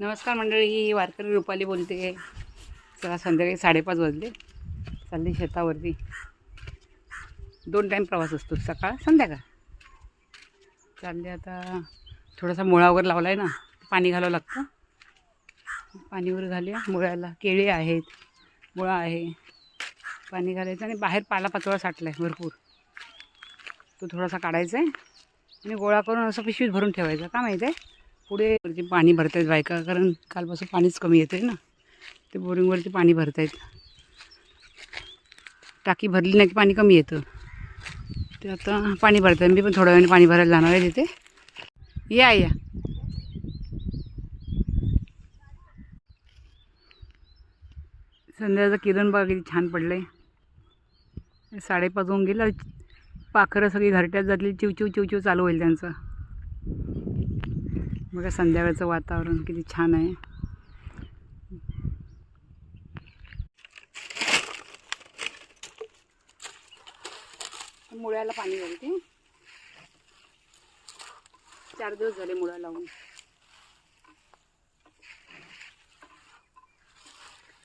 नमस्कार मंडळी, ही वारकरी रुपाली बोलते. चला, संध्याकाळी 5:30 वाजले. चालली शेतावरती. 2 टाईम प्रवास असतो, सकाळ संध्याकाळ. चालले आता. थोडासा मुळा वगैरे लावला आहे ना, पाणी घालावं लागतं. पाणी वगैरे घालूया. मुळ्याला केळी आहेत, मुळा आहे, पाणी घालायचं. आणि बाहेर पालापाचोळा साठला आहे भरपूर, तो थोडासा काढायचा आहे आणि गोळा करून असं पिशवीत भरून ठेवायचं. का माहिती आहे, पुढे वरती पाणी भरतायत बायका, कारण कालपासून पाणीच कमी येते ना. ते बोरिंगवरती पाणी भरतायत. टाकी भरली नाही की पाणी कमी येतं. ते आता पाणी भरतात. मी पण थोड्या वेळाने पाणी भरायला जाणार आहे तिथे. या संध्याचं किरण बघा किती छान पडलं आहे. 5:30 होऊन गेलं. पाखरं सगळी घरट्यात जातली. चिवचिव चिवचिव चालू होईल त्यांचं. बघा संध्याकाळचं वातावरण किती छान आहे. मुळ्याला पाणी घालते. 4 दिवस झाले मुळा लावून.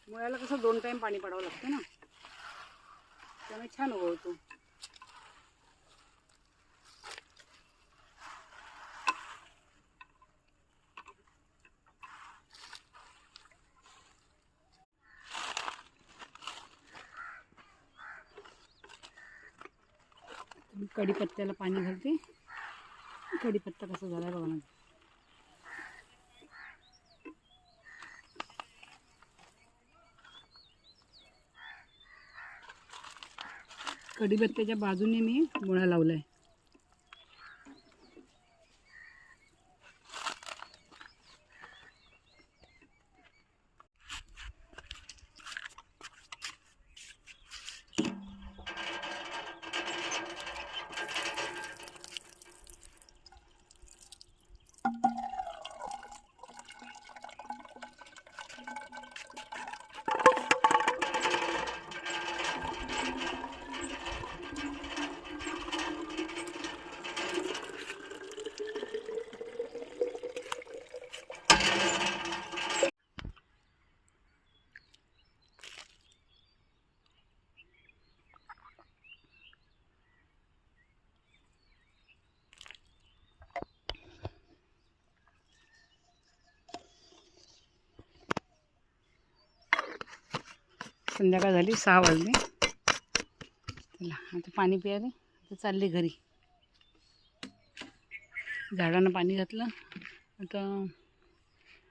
मुळ्याला कसं 2 टाईम पाणी पडावं लागतं ना, त्यामुळे छान उगवतो. कढीपत्त्याला पाणी घालते. कढीपत्ता कसा झाला बघा माझा. कढीपत्त्याच्या बाजूने मी मुळा लावलाय. संध्याकाळ झाली, 6 वाजले. चला आता पाणी प्यायला. आता चालले घरी. झाडांना पाणी घातलं. आता